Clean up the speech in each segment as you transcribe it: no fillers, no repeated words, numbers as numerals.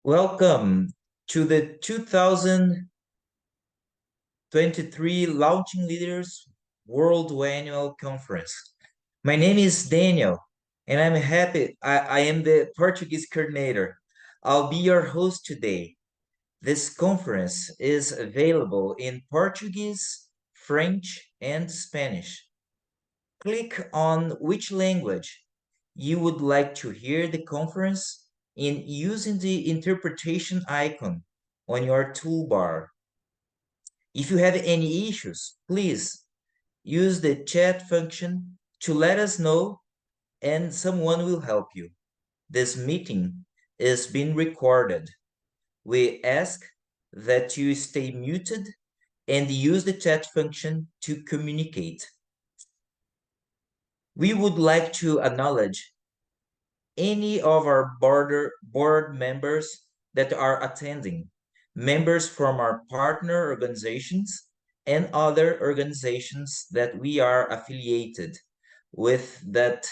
Welcome to the 2023 Launching Leaders World Annual Conference. My name is Daniel, and I'm happy I am the Portuguese coordinator. I'll be your host today. This conference is available in Portuguese, French, and Spanish. Click on which language you would like to hear the conference in using the interpretation icon on your toolbar. If you have any issues, please use the chat function to let us know and someone will help you. This meeting is being recorded. We ask that you stay muted and use the chat function to communicate. We would like to acknowledge any of our board members that are attending, members from our partner organizations and other organizations that we are affiliated with that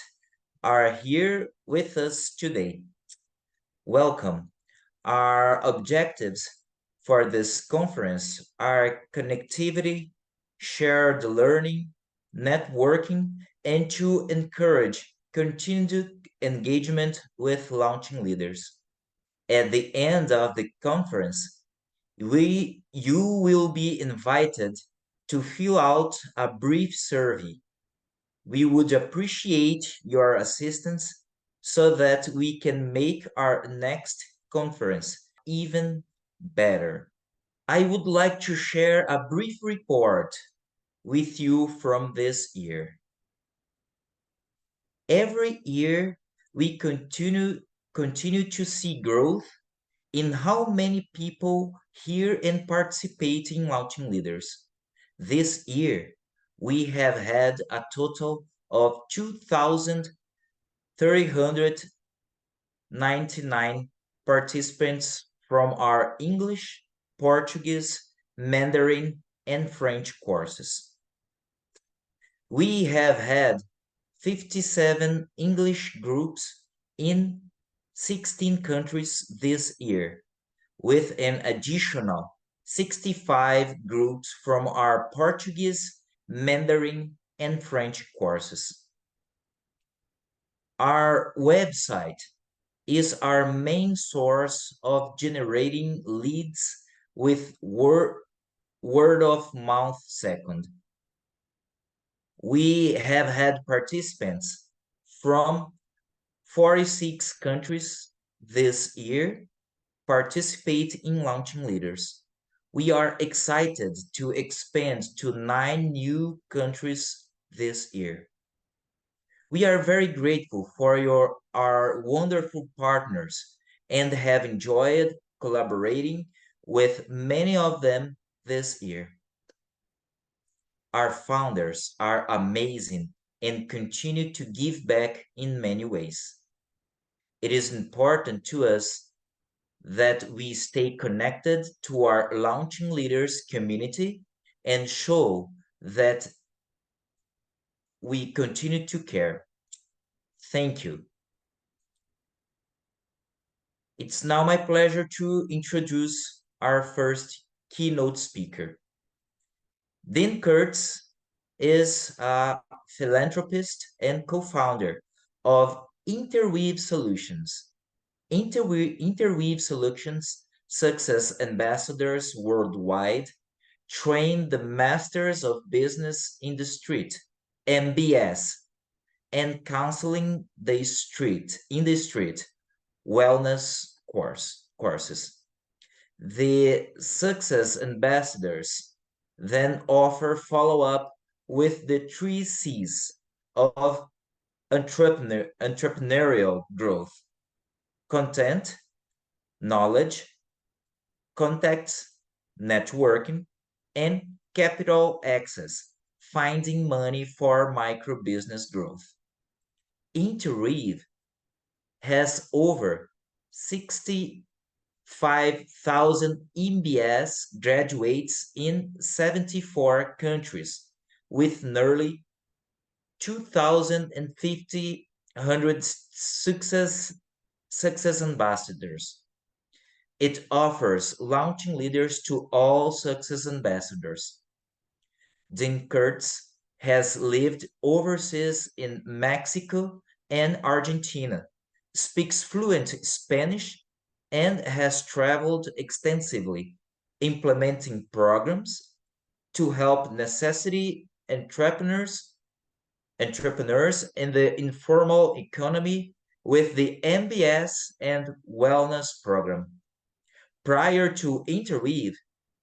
are here with us today. Welcome. Our objectives for this conference are connectivity, shared learning, networking, and to encourage continued engagement with launching leaders. At the end of the conference, you will be invited to fill out a brief survey. We would appreciate your assistance so that we can make our next conference even better. I would like to share a brief report with you from this year. Every year, we continue to see growth in how many people hear and participate in Launching Leaders. This year, we have had a total of 2,399 participants from our English, Portuguese, Mandarin, and French courses. We have had 57 English groups in 16 countries this year, with an additional 65 groups from our Portuguese, Mandarin, and French courses. Our website is our main source of generating leads with word of mouth second. We have had participants from 46 countries this year participate in Launching Leaders. We are excited to expand to 9 new countries this year. We are very grateful for our wonderful partners and have enjoyed collaborating with many of them this year. Our founders are amazing and continue to give back in many ways. It is important to us that we stay connected to our Launching Leaders community and show that we continue to care. Thank you. It's now my pleasure to introduce our first keynote speaker. Dean Kurtz is a philanthropist and co-founder of Interweave Solutions. Interweave Solutions success ambassadors worldwide train the Masters of Business in the Street, MBS, and counseling in the street wellness courses. The success ambassadors then offer follow-up with the 3 C's of entrepreneurial growth: content, knowledge, contacts, networking, and capital access, finding money for micro business growth. Interweave has over 65,000 MBS graduates in 74 countries, with nearly 2,500 success ambassadors. It offers launching leaders to all success ambassadors. Dean Kurtz has lived overseas in Mexico and Argentina, speaks fluent Spanish, and has traveled extensively, implementing programs to help necessity entrepreneurs in the informal economy with the MBS and Wellness Program. Prior to Interweave,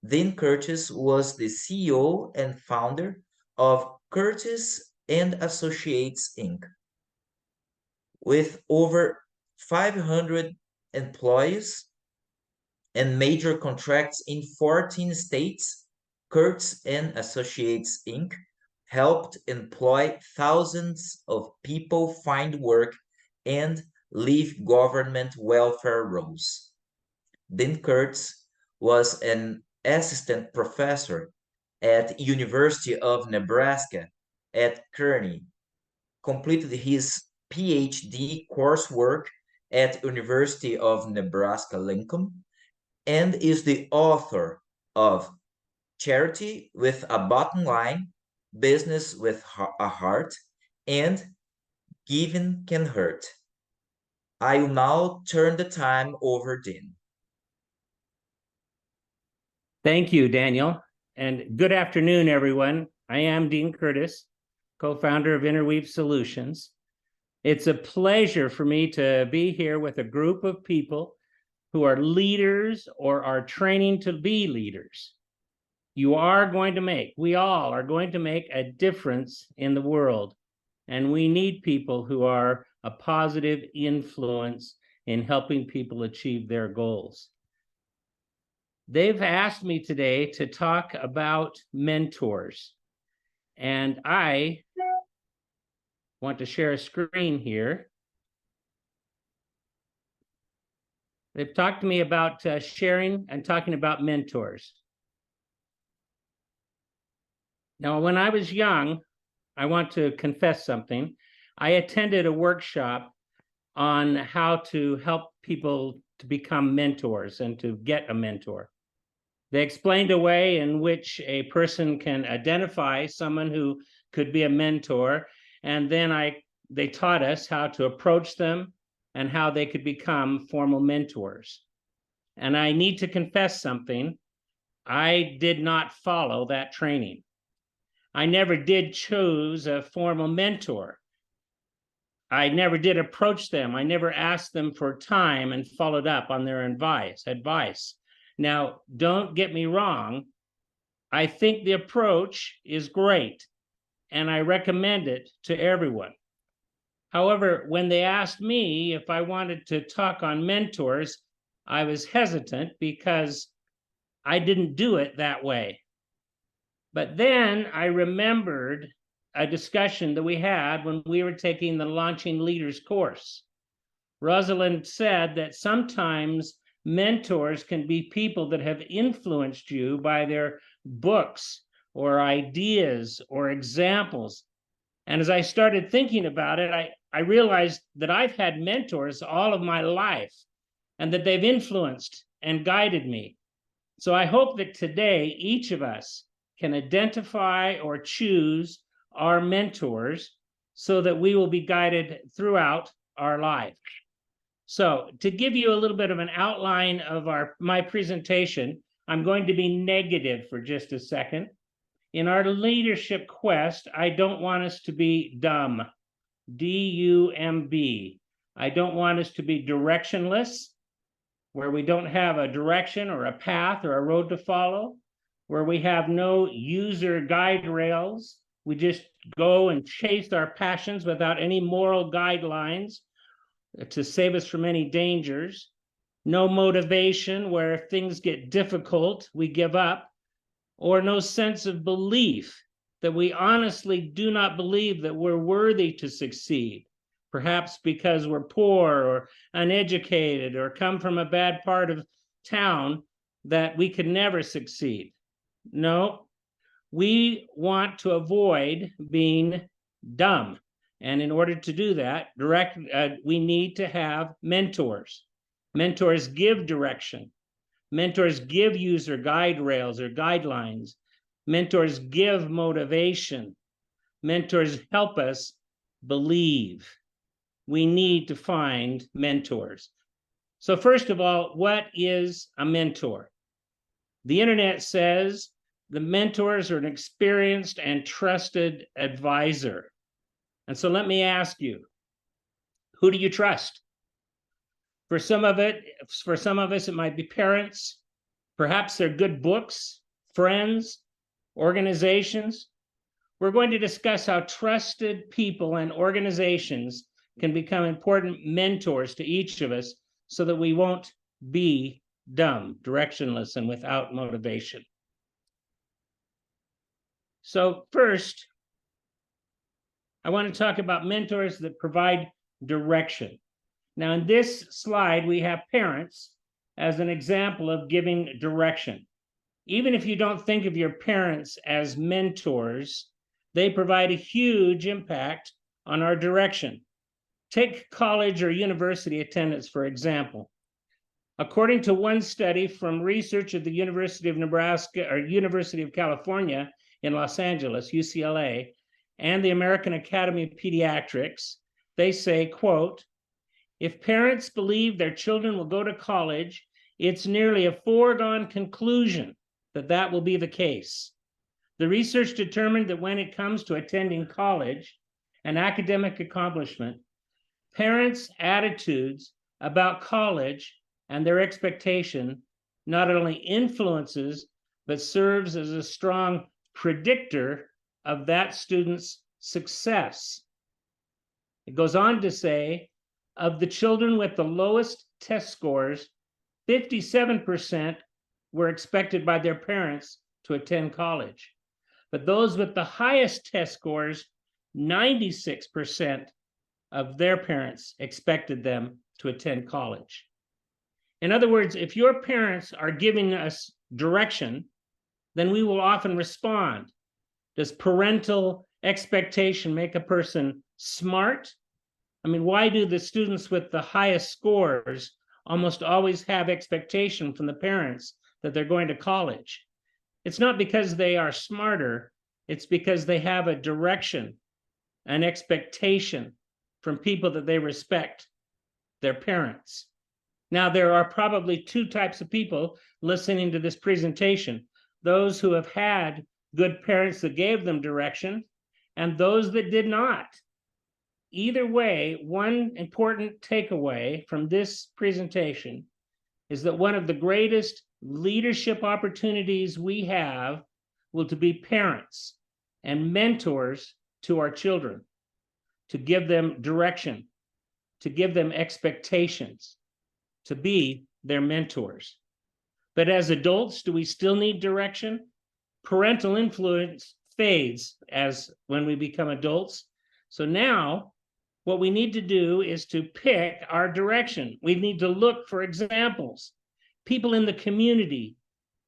Dean Curtis was the CEO and founder of Curtis and Associates Inc. With over 500 employees and major contracts in 14 states, Curtis and Associates Inc. helped employ thousands of people find work and leave government welfare roles. Dean Kurtz was an assistant professor at University of Nebraska at Kearney, completed his PhD coursework at University of Nebraska-Lincoln, and is the author of Charity with a Bottom Line, Business with a Heart, and Giving Can Hurt. I will now turn the time over Dean. Thank you, Daniel, and good afternoon, everyone. I am Dean Curtis, co-founder of Interweave Solutions. It's a pleasure for me to be here with a group of people who are leaders or are training to be leaders. We all are going to make a difference in the world, and we need people who are a positive influence in helping people achieve their goals. They've asked me today to talk about mentors, and I want to share a screen here. They've talked to me about sharing and talking about mentors. Now, when I was young, I want to confess something. I attended a workshop on how to help people to become mentors and to get a mentor. They explained a way in which a person can identify someone who could be a mentor, and then they taught us how to approach them and how they could become formal mentors. And I need to confess something. I did not follow that training. I never did choose a formal mentor. I never did approach them. I never asked them for time and followed up on their advice. Now, don't get me wrong. I think the approach is great, and I recommend it to everyone. However, when they asked me if I wanted to talk on mentors, I was hesitant because I didn't do it that way. But then I remembered a discussion that we had when we were taking the Launching Leaders course. Rosalind said that sometimes mentors can be people that have influenced you by their books or ideas or examples. And as I started thinking about it, I realized that I've had mentors all of my life and that they've influenced and guided me. So I hope that today each of us can identify or choose our mentors so that we will be guided throughout our life. So to give you a little bit of an outline of my presentation, I'm going to be negative for just a second. In our leadership quest, I don't want us to be dumb, D-U-M-B. I don't want us to be directionless, where we don't have a direction or a path or a road to follow, where we have no user guide rails. We just go and chase our passions without any moral guidelines to save us from any dangers. No motivation, where if things get difficult, we give up, or no sense of belief that we honestly do not believe that we're worthy to succeed, perhaps because we're poor or uneducated or come from a bad part of town, that we could never succeed. No, we want to avoid being dumb. And in order to do that, we need to have mentors. Mentors give direction. Mentors give user guide rails or guidelines. Mentors give motivation. Mentors help us believe. We need to find mentors. So first of all, what is a mentor? The internet says the mentors are an experienced and trusted advisor. And so let me ask you, who do you trust? For some of us, it might be parents. Perhaps they're good books, friends, organizations. We're going to discuss how trusted people and organizations can become important mentors to each of us so that we won't be dumb, directionless, and without motivation. So first, I want to talk about mentors that provide direction. Now, in this slide, we have parents as an example of giving direction. Even if you don't think of your parents as mentors, they provide a huge impact on our direction. Take college or university attendance, for example. According to one study from research at the University of Nebraska or University of California in Los Angeles, UCLA, and the American Academy of Pediatrics, they say, quote, if parents believe their children will go to college, it's nearly a foregone conclusion that that will be the case. The research determined that when it comes to attending college and academic accomplishment, parents' attitudes about college and their expectation not only influences, but serves as a strong predictor of that student's success. It goes on to say, of the children with the lowest test scores, 57% were expected by their parents to attend college. But those with the highest test scores, 96% of their parents expected them to attend college. In other words, if your parents are giving us direction, then we will often respond. Does parental expectation make a person smart? I mean, why do the students with the highest scores almost always have expectation from the parents that they're going to college? It's not because they are smarter, it's because they have a direction, an expectation from people that they respect, their parents. Now, there are probably two types of people listening to this presentation: those who have had good parents that gave them direction, and those that did not. Either way, one important takeaway from this presentation is that one of the greatest leadership opportunities we have will to be parents and mentors to our children, to give them direction, to give them expectations, to be their mentors. But as adults, do we still need direction? Parental influence fades as when we become adults. So now what we need to do is to pick our direction. We need to look for examples, people in the community,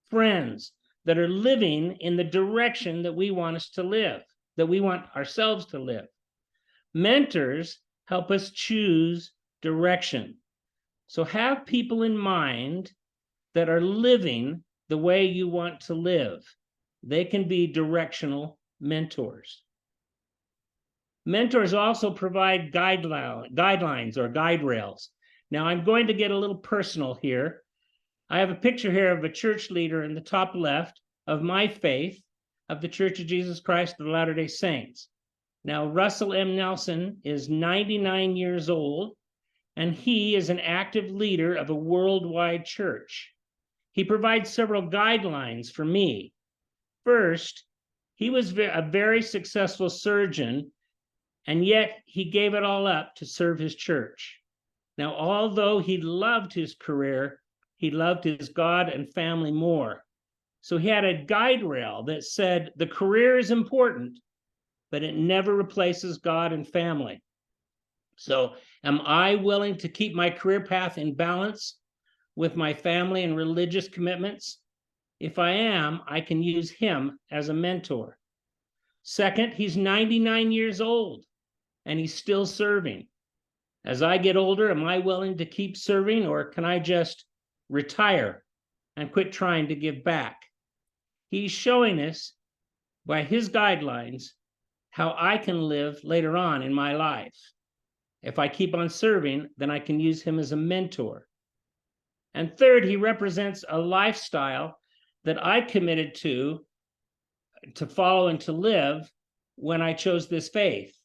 friends that are living in the direction that we want us to live, that we want ourselves to live. Mentors help us choose direction. So have people in mind that are living the way you want to live. They can be directional mentors. Mentors also provide guidelines or guide rails. Now, I'm going to get a little personal here. I have a picture here of a church leader in the top left of my faith, of the Church of Jesus Christ of Latter-day Saints. Now, Russell M. Nelson is 99 years old, and he is an active leader of a worldwide church. He provides several guidelines for me. First, he was a very successful surgeon, and yet he gave it all up to serve his church. Now, although he loved his career, he loved his God and family more. So he had a guide rail that said, the career is important, but it never replaces God and family. So am I willing to keep my career path in balance with my family and religious commitments? If I am, I can use him as a mentor. Second, he's 99 years old and he's still serving. As I get older, am I willing to keep serving, or can I just retire and quit trying to give back. He's showing us by his guidelines how I can live later on in my life. If I keep on serving, then I can use him as a mentor. And third, he represents a lifestyle that I committed to follow and to live when I chose this faith.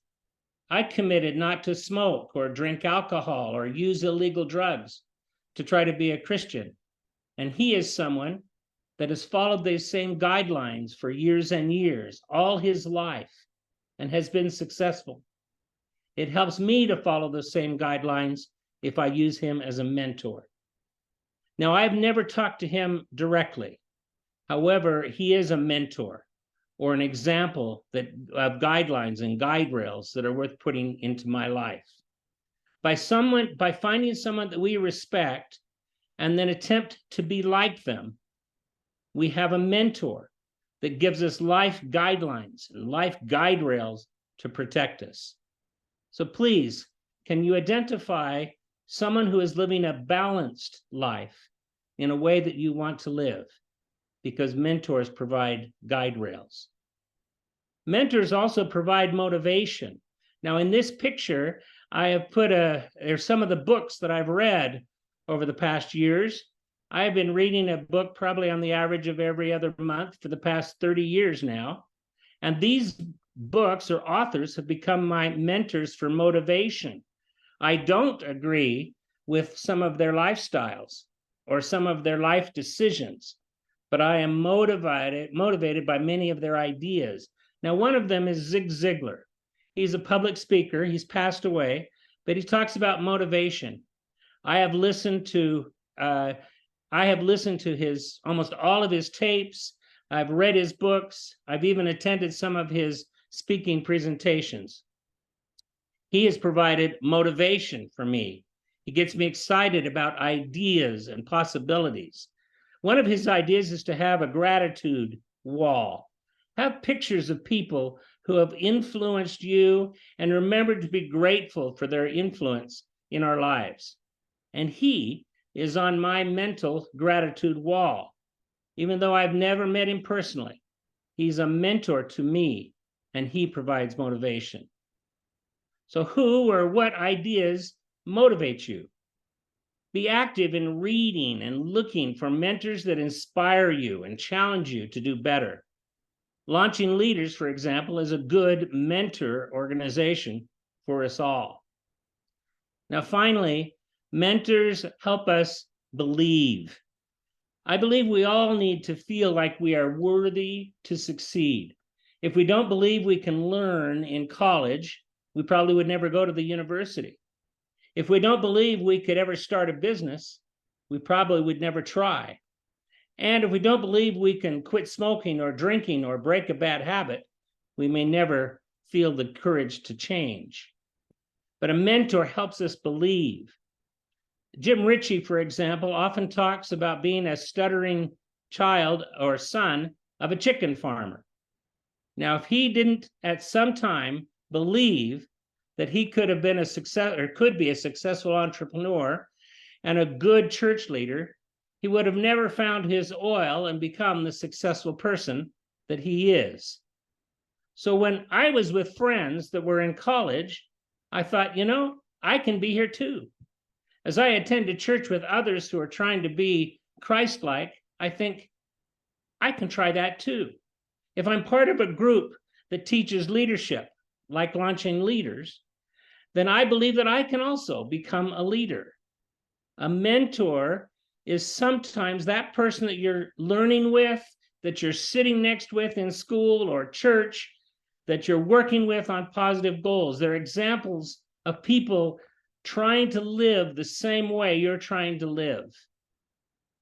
I committed not to smoke or drink alcohol or use illegal drugs to try to be a Christian. And he is someone that has followed these same guidelines for years and years, all his life, and has been successful. It helps me to follow the same guidelines if I use him as a mentor. Now, I've never talked to him directly. However, he is a mentor or an example of guidelines and guide rails that are worth putting into my life. By finding someone that we respect and then attempt to be like them, we have a mentor that gives us life guidelines and life guide rails to protect us. So please, can you identify someone who is living a balanced life in a way that you want to live? Because mentors provide guide rails. Mentors also provide motivation. Now, in this picture, I have put there's some of the books that I've read over the past years. I've been reading a book probably on the average of every other month for the past 30 years now. And these books or authors have become my mentors for motivation. I don't agree with some of their lifestyles or some of their life decisions, but I am motivated by many of their ideas. Now, one of them is Zig Ziglar. He's a public speaker. He's passed away, but he talks about motivation. I have listened to his almost all of his tapes. I've read his books. I've even attended some of his speaking presentations. He has provided motivation for me. He gets me excited about ideas and possibilities. One of his ideas is to have a gratitude wall. Have pictures of people who have influenced you and remember to be grateful for their influence in our lives. And he is on my mental gratitude wall. Even though I've never met him personally, he's a mentor to me, and he provides motivation. So who or what ideas motivate you? Be active in reading and looking for mentors that inspire you and challenge you to do better. Launching Leaders, for example, is a good mentor organization for us all. Now, finally, mentors help us believe. I believe we all need to feel like we are worthy to succeed. If we don't believe we can learn in college, we probably would never go to the university. If we don't believe we could ever start a business, we probably would never try. And if we don't believe we can quit smoking or drinking or break a bad habit, we may never feel the courage to change. But a mentor helps us believe. Jim Ritchie, for example, often talks about being a stuttering child or son of a chicken farmer. Now, if he didn't at some time believe that he could have been a success or could be a successful entrepreneur and a good church leader, he would have never found his oil and become the successful person that he is. So when I was with friends that were in college, I thought, I can be here too. As I attended church with others who are trying to be Christ-like, I think I can try that too. If I'm part of a group that teaches leadership, like Launching Leaders, then I believe that I can also become a leader. A mentor is sometimes that person that you're learning with, that you're sitting next with in school or church, that you're working with on positive goals. They're examples of people trying to live the same way you're trying to live.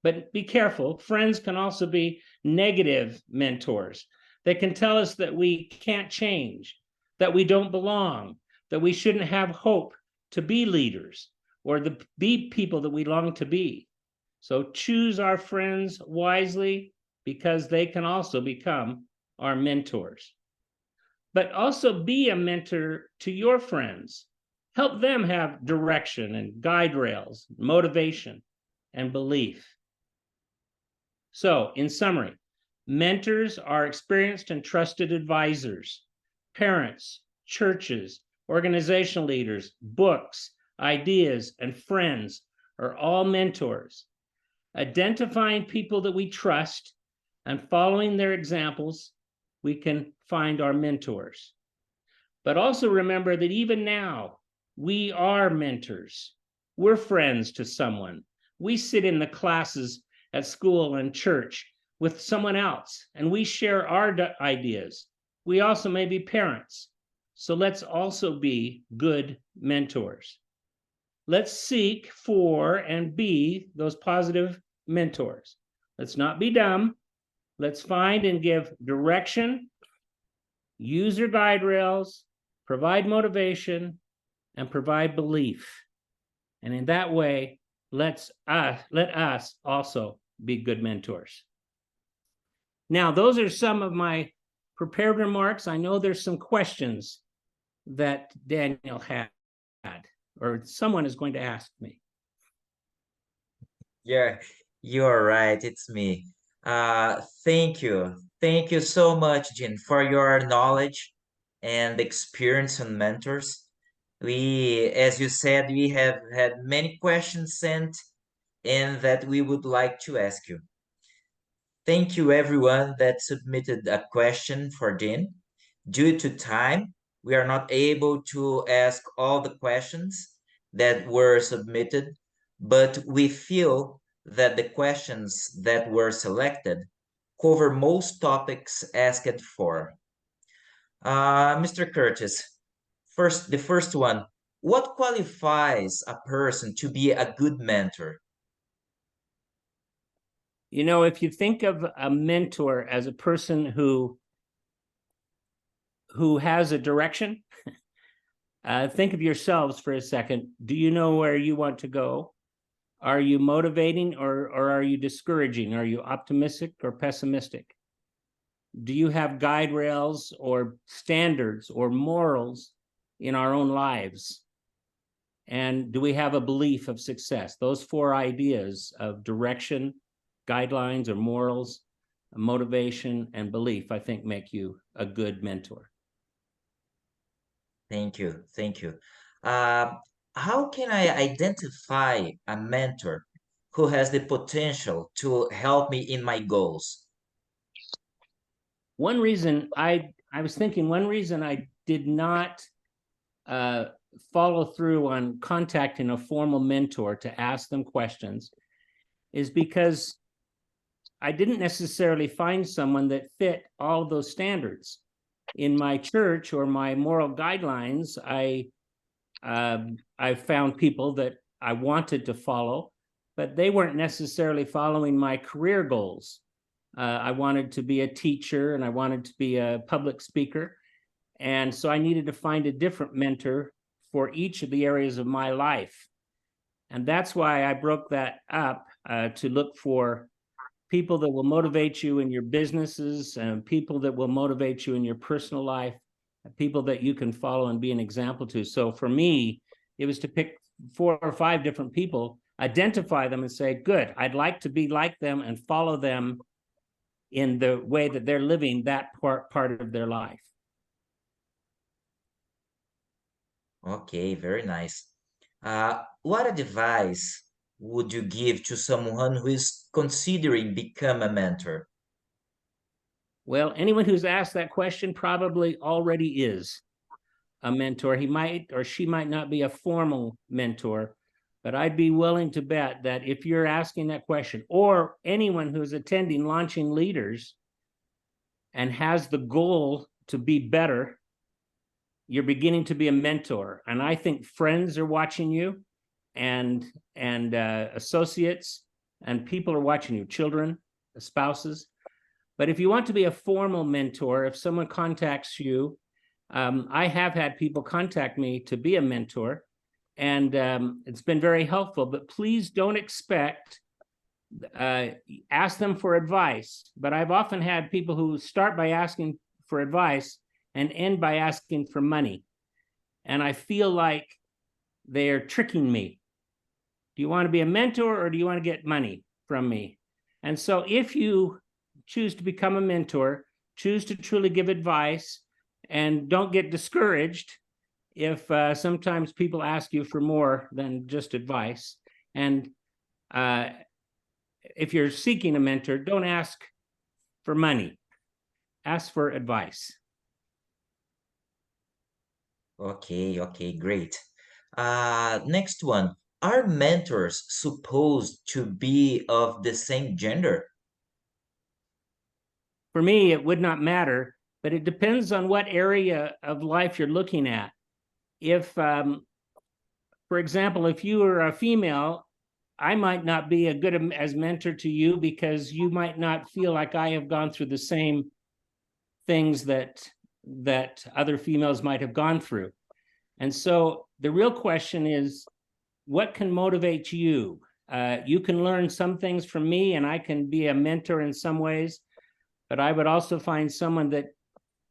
But be careful, friends can also be negative mentors. They can tell us that we can't change, that we don't belong, that we shouldn't have hope to be leaders or to be people that we long to be. So choose our friends wisely because they can also become our mentors. But also be a mentor to your friends. Help them have direction and guide rails, motivation, and belief. So, in summary, mentors are experienced and trusted advisors, parents, churches, organizational leaders, books, ideas, and friends are all mentors. Identifying people that we trust and following their examples, we can find our mentors. But also remember that even now, we are mentors. We're friends to someone. We sit in the classes at school and church with someone else, and we share our ideas. We also may be parents. So let's also be good mentors. Let's seek for and be those positive mentors. Let's not be dumb. Let's find and give direction, use your guide rails, provide motivation, and provide belief. And in that way, let us also be good mentors. Now, those are some of my prepared remarks. I know there's some questions that Daniel had, or someone is going to ask me. Yeah, you're right. It's me. Thank you. Thank you so much, Jean, for your knowledge and experience on mentors. We, as you said, we have had many questions sent and that we would like to ask you. Thank you, everyone that submitted a question for Jean. Due to time, we are not able to ask all the questions that were submitted, but we feel that the questions that were selected cover most topics asked for. Mr. Curtis, the first one, what qualifies a person to be a good mentor? You know, if you think of a mentor as a person who has a direction, think of yourselves for a second. Do you know where you want to go? Are you motivating or are you discouraging? Are you optimistic or pessimistic? Do you have guide rails or standards or morals in our own lives? And do we have a belief of success? Those four ideas of direction, guidelines or morals, motivation, and belief, I think, make you a good mentor. Thank you. Thank you. How can I identify a mentor who has the potential to help me in my goals? One reason I was thinking, one reason I did not follow through on contacting a formal mentor to ask them questions is because I didn't necessarily find someone that fit all of those standards. In my church or my moral guidelines, I found people that I wanted to follow, but they weren't necessarily following my career goals. I wanted to be a teacher and I wanted to be a public speaker. And so I needed to find a different mentor for each of the areas of my life. And that's why I broke that up to look for people that will motivate you in your businesses and people that will motivate you in your personal life, people that you can follow and be an example to. So for me, it was to pick 4 or 5 different people, identify them and say, good, I'd like to be like them and follow them in the way that they're living that part of their life. Okay, very nice. What advice would you give to someone who is considering become a mentor? Well, anyone who's asked that question probably already is a mentor. He might or she might not be a formal mentor, but I'd be willing to bet that if you're asking that question, or anyone who's attending Launching Leaders and has the goal to be better, you're beginning to be a mentor. And I think friends are watching you, and associates, and people are watching you, children, spouses. But if you want to be a formal mentor, if someone contacts you, I have had people contact me to be a mentor, and it's been very helpful. But please don't expect, ask them for advice. But I've often had people who start by asking for advice and end by asking for money. And I feel like they're tricking me. Do you want to be a mentor or do you want to get money from me? And so if you choose to become a mentor, choose to truly give advice, and don't get discouraged if sometimes people ask you for more than just advice. And if you're seeking a mentor, don't ask for money, ask for advice. Okay, great. Next one. Are mentors supposed to be of the same gender? For me, it would not matter, but it depends on what area of life you're looking at. If, for example, if you are a female, I might not be a good as mentor to you because you might not feel like I have gone through the same things that other females might have gone through. And so the real question is, what can motivate you? You can learn some things from me, and I can be a mentor in some ways, but I would also find someone that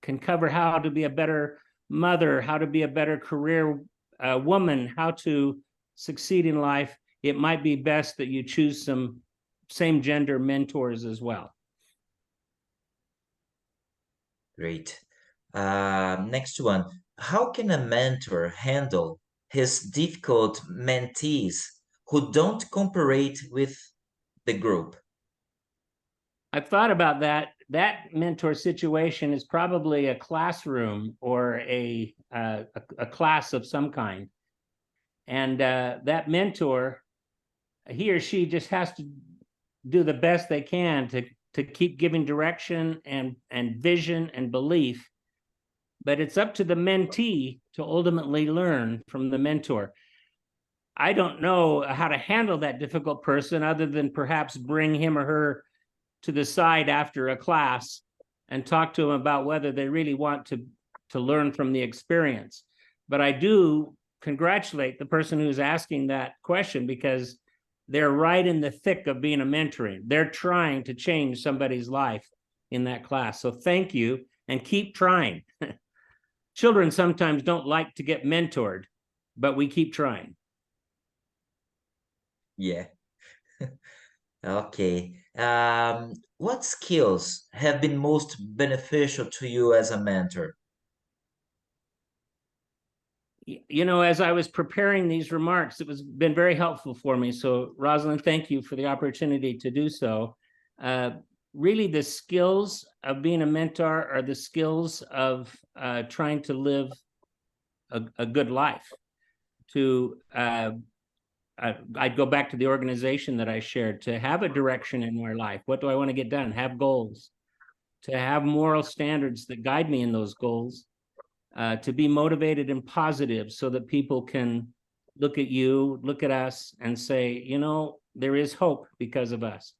can cover how to be a better mother, how to be a better career woman, how to succeed in life. It might be best that you choose some same gender mentors as well. Great. Next one. How can a mentor handle his difficult mentees who don't cooperate with the group? I've thought about that. That mentor situation is probably a classroom or a class of some kind. And that mentor, he or she just has to do the best they can to keep giving direction and vision and belief. But it's up to the mentee to ultimately learn from the mentor. I don't know how to handle that difficult person other than perhaps bring him or her to the side after a class and talk to them about whether they really want to learn from the experience. But I do congratulate the person who's asking that question, because they're right in the thick of being a mentoring. They're trying to change somebody's life in that class. So thank you, and keep trying. Children sometimes don't like to get mentored, but we keep trying. Yeah. Okay. What skills have been most beneficial to you as a mentor? You know, as I was preparing these remarks, it was been very helpful for me. So Rosalind, thank you for the opportunity to do so. Really, the skills of being a mentor are the skills of trying to live a good life. I'd go back to the organization that I shared, to have a direction in my life. What do I want to get done? Have goals, to have moral standards that guide me in those goals, to be motivated and positive so that people can look at you, look at us, and say, you know, there is hope because of us.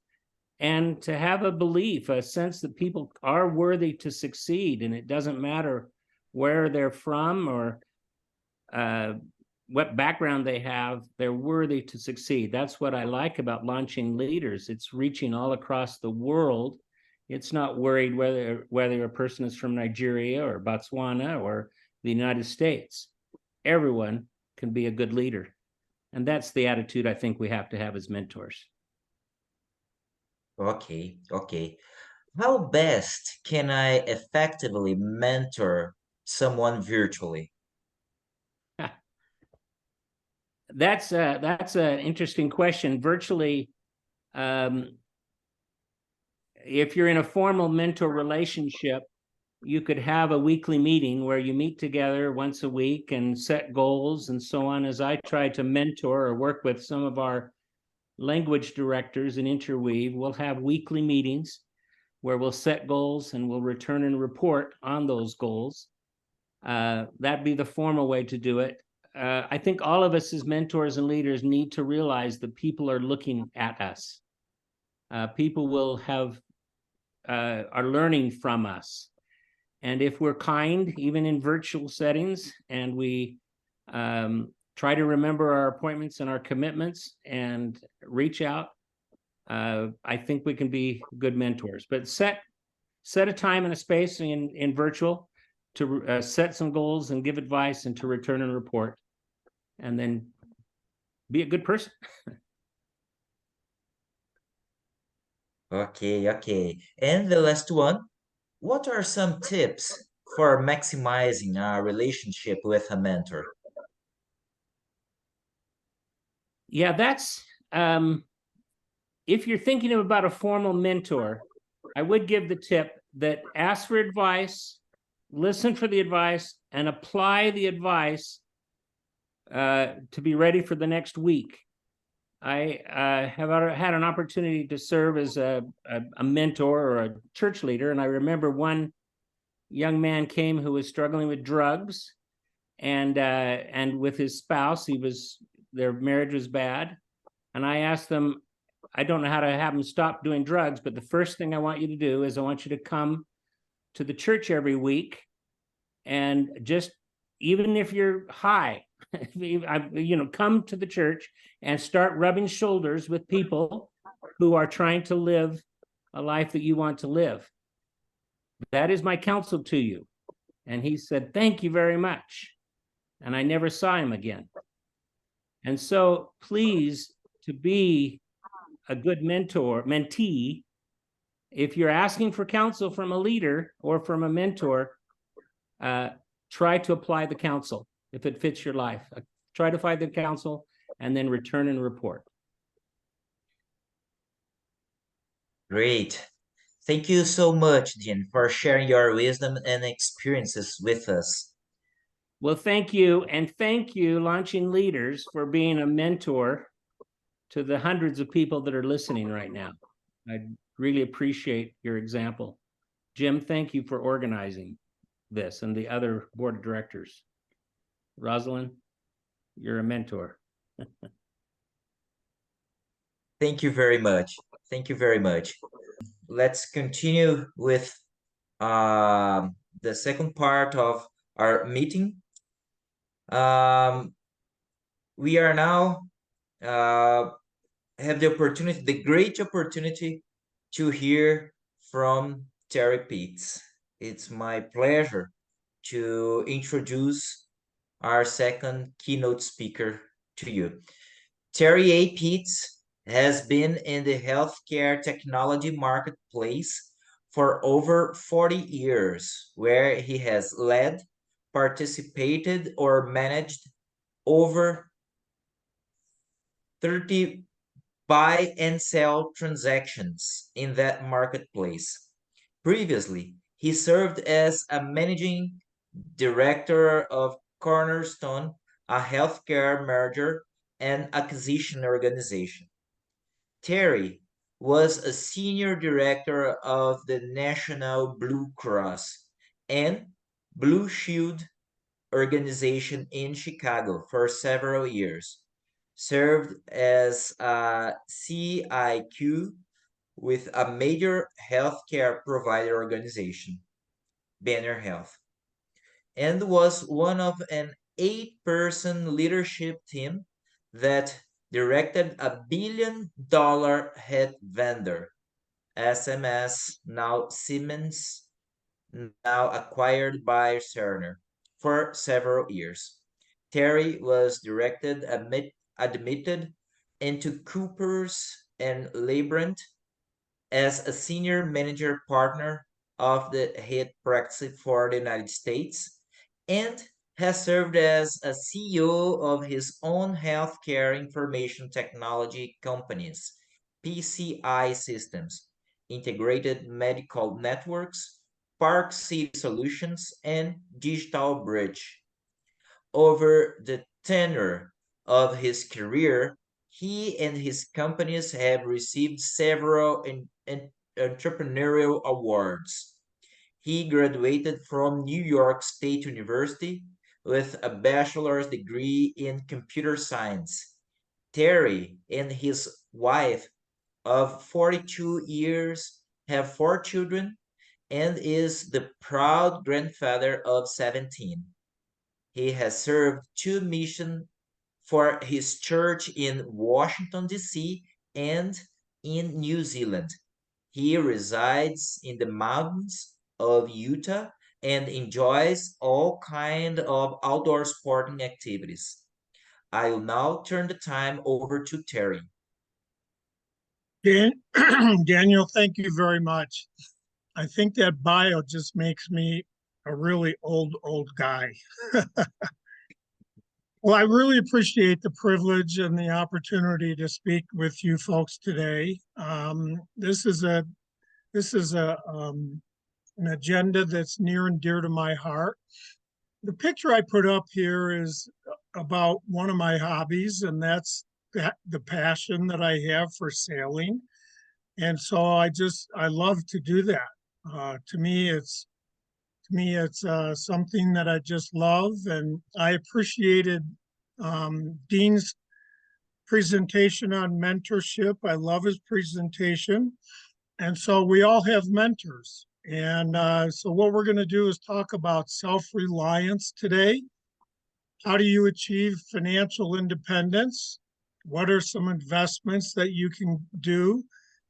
And to have a belief, a sense that people are worthy to succeed, and it doesn't matter where they're from or what background they have, they're worthy to succeed. That's what I like about Launching Leaders. It's reaching all across the world. It's not worried whether a person is from Nigeria or Botswana or the United States. Everyone can be a good leader. And that's the attitude I think we have to have as mentors. Okay. How best can I effectively mentor someone virtually? That's an interesting question. Virtually, if you're in a formal mentor relationship, you could have a weekly meeting where you meet together once a week and set goals and so on. As I try to mentor or work with some of our language directors in Interweave, we'll have weekly meetings where we'll set goals and we'll return and report on those goals. That'd be the formal way to do it. I think all of us as mentors and leaders need to realize that people are looking at us. People will are learning from us. And if we're kind, even in virtual settings, and we try to remember our appointments and our commitments and reach out, I think we can be good mentors. But set a time and a space in virtual to set some goals and give advice and to return and report, and then be a good person. Okay, okay. And the last one, what are some tips for maximizing a relationship with a mentor? Yeah, that's if you're thinking about a formal mentor, I would give the tip that ask for advice, listen for the advice, and apply the advice to be ready for the next week. I have had an opportunity to serve as a mentor or a church leader, and I remember one young man came who was struggling with drugs, and with his spouse, their marriage was bad, and I asked them, I don't know how to have them stop doing drugs, but the first thing I want you to do is I want you to come to the church every week, and just even if you're high, come to the church and start rubbing shoulders with people who are trying to live a life that you want to live. That is my counsel to you. And he said, thank you very much. And I never saw him again. And so please, to be a good mentee, if you're asking for counsel from a leader or from a mentor, try to apply the counsel if it fits your life. Try to find the counsel and then return and report. Great. Thank you so much, Dean, for sharing your wisdom and experiences with us. Well, thank you. And thank you, Launching Leaders, for being a mentor to the hundreds of people that are listening right now. I really appreciate your example. Jim, thank you for organizing this, and the other board of directors. Rosalind, you're a mentor. Thank you very much. Thank you very much. Let's continue with the second part of our meeting. We are now have the great opportunity to hear from Terry Pitts. It's my pleasure to introduce our second keynote speaker to you. Terry A. Pitts has been in the healthcare technology marketplace for over 40 years, where he has led, participated, or managed over 30 buy and sell transactions in that marketplace. Previously, he served as a managing director of Cornerstone, a healthcare merger and acquisition organization. Terry was a senior director of the National Blue Cross and Blue Shield organization in Chicago for several years, served as a CIQ with a major healthcare provider organization, Banner Health, and was one of an 8-person leadership team that directed a billion-dollar head vendor, SMS, now Siemens, now acquired by Cerner, for several years. Terry was admitted into Coopers and Lybrand as a senior manager partner of the head practice for the United States and has served as a CEO of his own healthcare information technology companies, PCI Systems, Integrated Medical Networks, Park City Solutions, and Digital Bridge. Over the tenure of his career, he and his companies have received several entrepreneurial awards. He graduated from New York State University with a bachelor's degree in computer science. Terry and his wife of 42 years have 4 children and is the proud grandfather of 17. He has served 2 missions for his church in Washington, D.C. and in New Zealand. He resides in the mountains of Utah and enjoys all kinds of outdoor sporting activities. I will now turn the time over to Terry. Daniel, thank you very much. I think that bio just makes me a really old guy. Well, I really appreciate the privilege and the opportunity to speak with you folks today. This is an agenda that's near and dear to my heart. The picture I put up here is about one of my hobbies, and that's the passion that I have for sailing. And so I love to do that. To me, it's something that I just love, and I appreciated Dean's presentation on mentorship. I love his presentation, and so we all have mentors. And so what we're going to do is talk about self-reliance today. How do you achieve financial independence? What are some investments that you can do?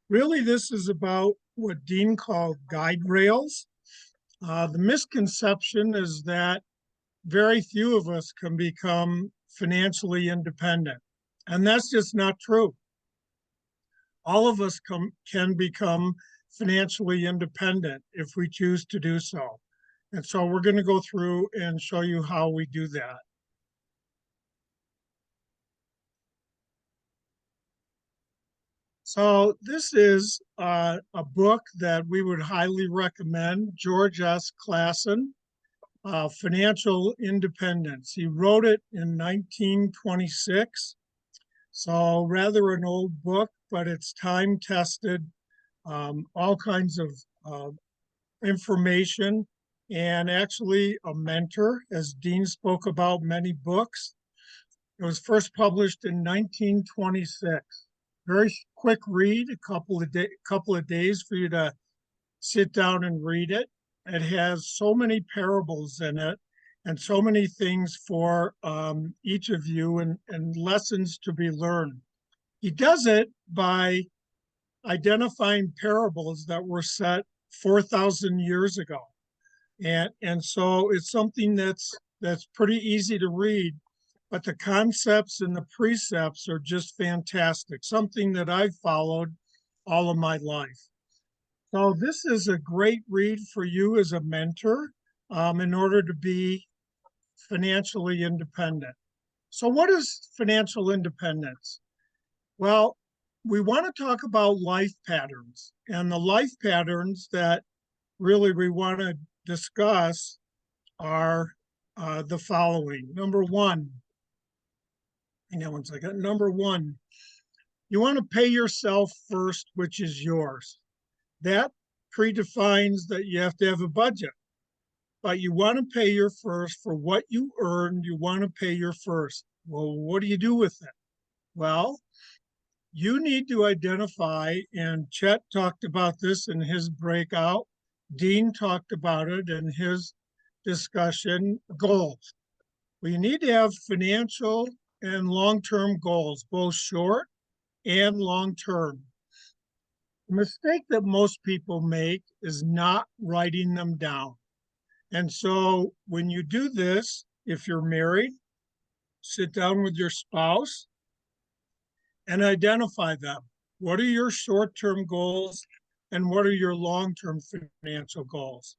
Really, this is about what Dean called guide rails. The misconception is that very few of us can become financially independent, and that's just not true. All of us can become financially independent if we choose to do so. And so we're going to go through and show you how we do that. So this is a book that we would highly recommend, George S. Clason, Financial Independence. He wrote it in 1926, so rather an old book, but it's time-tested, all kinds of information, and actually a mentor, as Dean spoke about many books. It was first published in 1926. Very quick read, a couple of days for you to sit down and read it. It has so many parables in it and so many things for each of you and lessons to be learned. He does it by identifying parables that were set 4,000 years ago. And so it's something that's pretty easy to read, but the concepts and the precepts are just fantastic, something that I've followed all of my life. So this is a great read for you as a mentor in order to be financially independent. So what is financial independence? Well, we want to talk about life patterns, and the life patterns that really we want to discuss are the following. Number one, hang on 1 second. Number one, you want to pay yourself first, which is yours. That predefines that you have to have a budget, but you want to pay your first for what you earned. You want to pay your first. Well, what do you do with it? Well, you need to identify, and Chet talked about this in his breakout. Dean talked about it in his discussion, goals. We need to have financial and long-term goals, both short and long-term. The mistake that most people make is not writing them down. And so when you do this, if you're married, sit down with your spouse and identify them. What are your short-term goals and what are your long-term financial goals?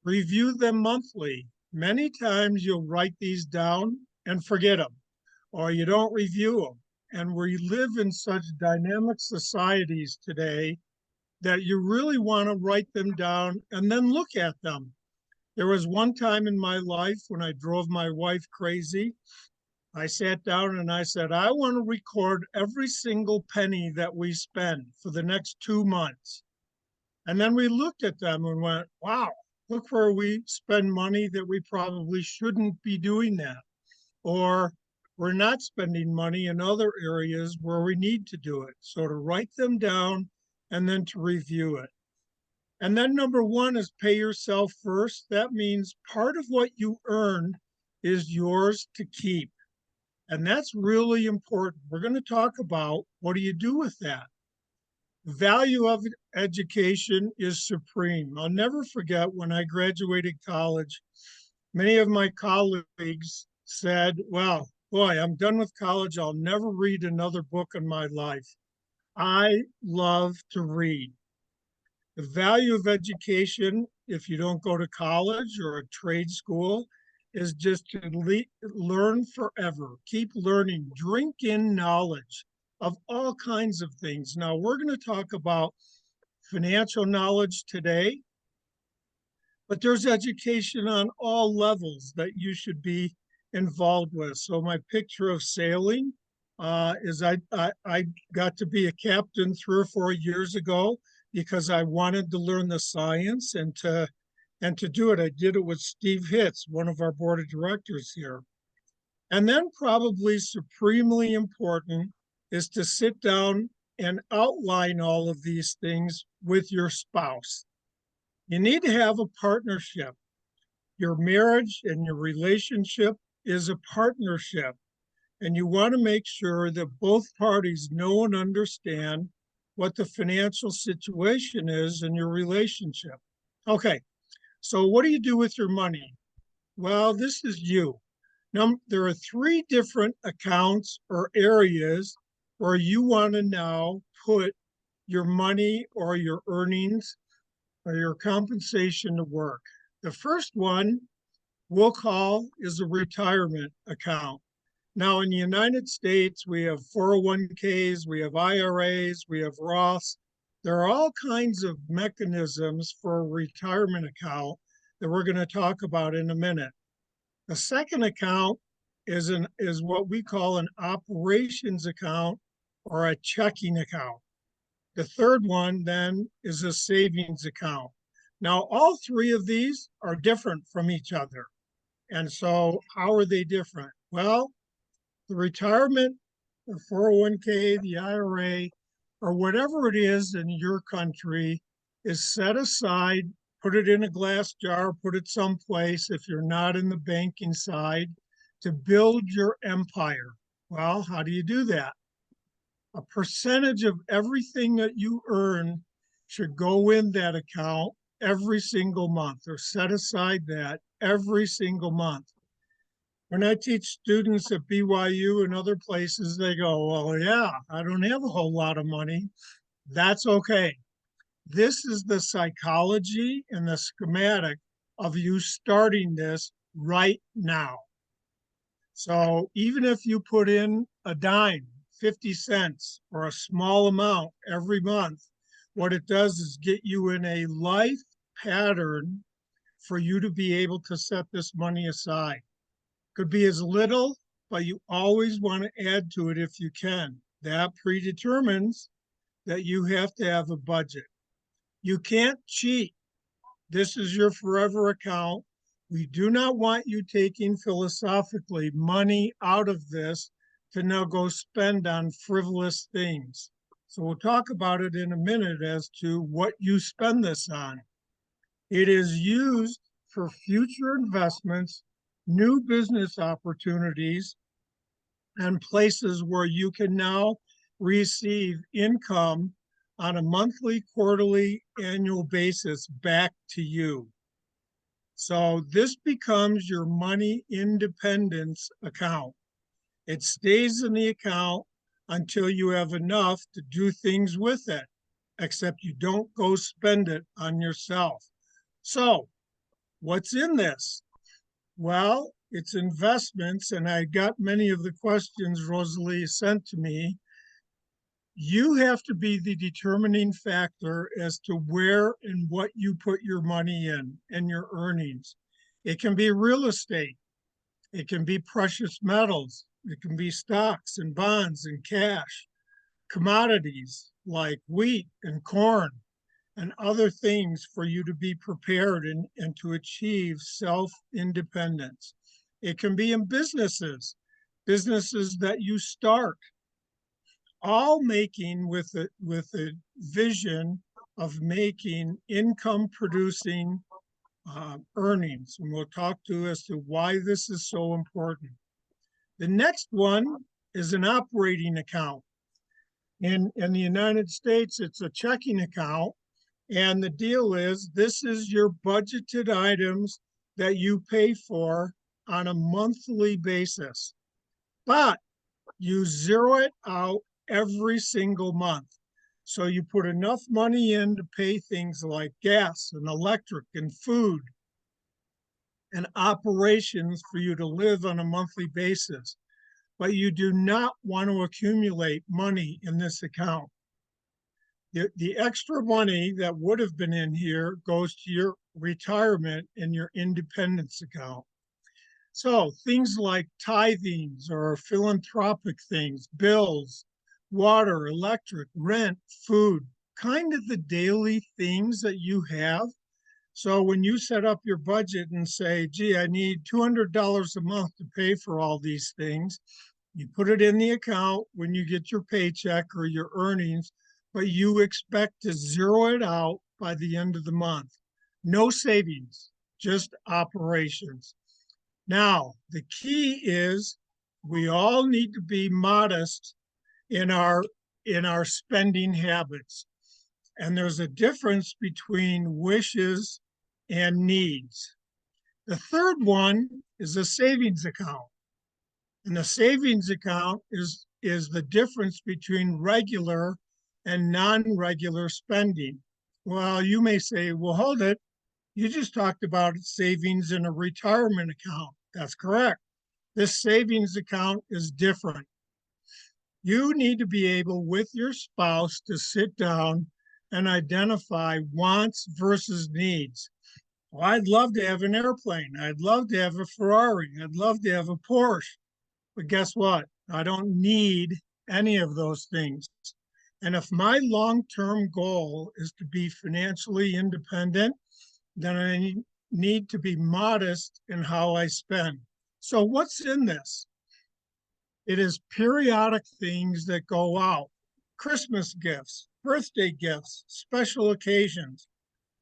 Review them monthly. Many times you'll write these down and forget them, or you don't review them. And we live in such dynamic societies today that you really want to write them down and then look at them. There was one time in my life when I drove my wife crazy. I sat down and I said, I want to record every single penny that we spend for the next 2 months. And then we looked at them and went, wow, look where we spend money that we probably shouldn't be doing that. Or we're not spending money in other areas where we need to do it. So to write them down and then to review it. And then number one is pay yourself first. That means part of what you earn is yours to keep. And that's really important. We're going to talk about what do you do with that. The value of education is supreme. I'll never forget when I graduated college, many of my colleagues said, well, boy, I'm done with college. I'll never read another book in my life. I love to read. The value of education, if you don't go to college or a trade school, is just to learn forever. Keep learning, drink in knowledge of all kinds of things. Now, we're going to talk about financial knowledge today, but there's education on all levels that you should be involved with. So my picture of sailing is I got to be a captain 3 or 4 years ago because I wanted to learn the science and to do it. I did it with Steve Hitz, one of our board of directors here. And then probably supremely important is to sit down and outline all of these things with your spouse. You need to have a partnership. Your marriage and your relationship is a partnership. And you want to make sure that both parties know and understand what the financial situation is in your relationship. Okay, so what do you do with your money? Well, this is you. Now, there are 3 different accounts or areas where you want to now put your money or your earnings or your compensation to work. The first one we'll call is a retirement account. Now, in the United States, we have 401ks, we have IRAs, we have Roths. There are all kinds of mechanisms for a retirement account that we're going to talk about in a minute. The second account is what we call an operations account or a checking account. The third one then is a savings account. Now, all 3 of these are different from each other. And so how are they different? Well, the retirement, the 401k, the IRA, or whatever it is in your country is set aside, put it in a glass jar, put it someplace if you're not in the banking side to build your empire. Well, how do you do that? A percentage of everything that you earn should go in that account every single month or set aside that every single month. When I teach students at BYU and other places, they go, well, yeah, I don't have a whole lot of money. That's okay. This is the psychology and the schematic of you starting this right now. So even if you put in a dime, 50 cents, or a small amount every month, what it does is get you in a life pattern for you to be able to set this money aside. Could be as little, but you always want to add to it if you can. That predetermines that you have to have a budget. You can't cheat. This is your forever account. We do not want you taking philosophically money out of this to now go spend on frivolous things. So we'll talk about it in a minute as to what you spend this on. It is used for future investments, new business opportunities, and places where you can now receive income on a monthly, quarterly, annual basis back to you. So this becomes your money independence account. It stays in the account until you have enough to do things with it, except you don't go spend it on yourself. So what's in this? Well, it's investments, and I got many of the questions Rosalie sent to me. You have to be the determining factor as to where and what you put your money in and your earnings. It can be real estate. It can be precious metals. It can be stocks and bonds and cash, commodities like wheat and corn, and other things for you to be prepared and to achieve self-independence. It can be in businesses that you start, all making with a vision of making income producing earnings. And we'll talk to as to why this is so important. The next one is an operating account. In the United States, it's a checking account. And the deal is, this is your budgeted items that you pay for on a monthly basis. But you zero it out every single month. So you put enough money in to pay things like gas and electric and food and operations for you to live on a monthly basis. But you do not want to accumulate money in this account. The extra money that would have been in here goes to your retirement and your independence account. So things like tithings or philanthropic things, bills, water, electric, rent, food, kind of the daily things that you have. So when you set up your budget and say, gee, I need $200 a month to pay for all these things, you put it in the account when you get your paycheck or your earnings, but you expect to zero it out by the end of the month. No savings, just operations. Now, the key is we all need to be modest in our spending habits. And there's a difference between wishes and needs. The third one is a savings account. And the savings account is the difference between regular and non-regular spending. Well, you may say, well, hold it. You just talked about savings in a retirement account. That's correct. This savings account is different. You need to be able, with your spouse, to sit down and identify wants versus needs. Well, I'd love to have an airplane. I'd love to have a Ferrari. I'd love to have a Porsche. But guess what? I don't need any of those things. And if my long-term goal is to be financially independent, then I need to be modest in how I spend. So what's in this? It is periodic things that go out. Christmas gifts, birthday gifts, special occasions.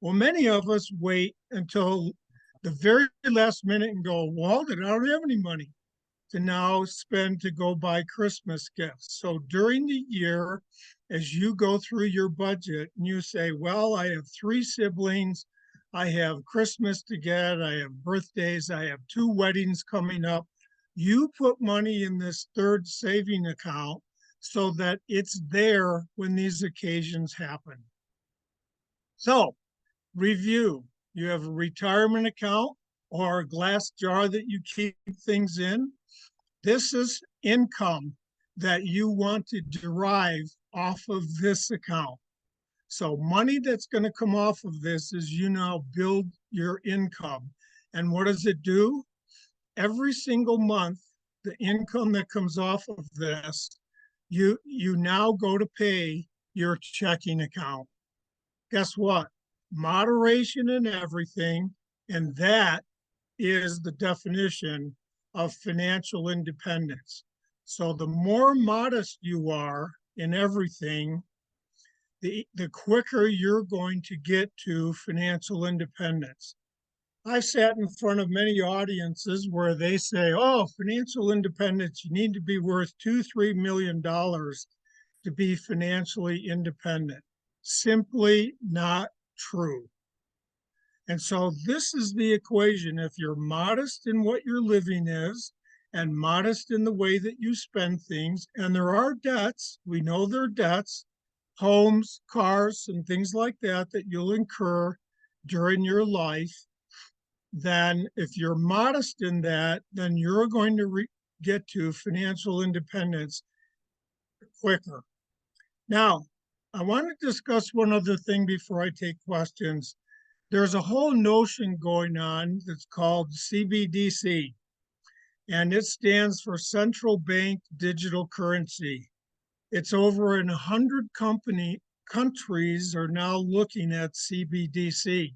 Well, many of us wait until the very last minute and go, well, I don't have any money to now spend to go buy Christmas gifts. So during the year, as you go through your budget and you say, well, I have 3 siblings, I have Christmas to get, I have birthdays, I have 2 weddings coming up, you put money in this third saving account so that it's there when these occasions happen. So review, you have a retirement account or a glass jar that you keep things in. This is income that you want to derive off of this account. So money that's going to come off of this is you now build your income. And what does it do? Every single month, the income that comes off of this, you now go to pay your checking account. Guess what? Moderation in everything. And that is the definition of financial independence. So the more modest you are in everything, the quicker you're going to get to financial independence. I've sat in front of many audiences where they say, oh, financial independence, you need to be worth $2-3 million to be financially independent. Simply not true. And so this is the equation. If you're modest in what your living is and modest in the way that you spend things, and there are debts, we know there are debts, homes, cars, and things like that that you'll incur during your life, then if you're modest in that, then you're going to get to financial independence quicker. Now, I want to discuss one other thing before I take questions. There's a whole notion going on that's called CBDC, and it stands for Central Bank Digital Currency. It's over in 100 countries are now looking at CBDC.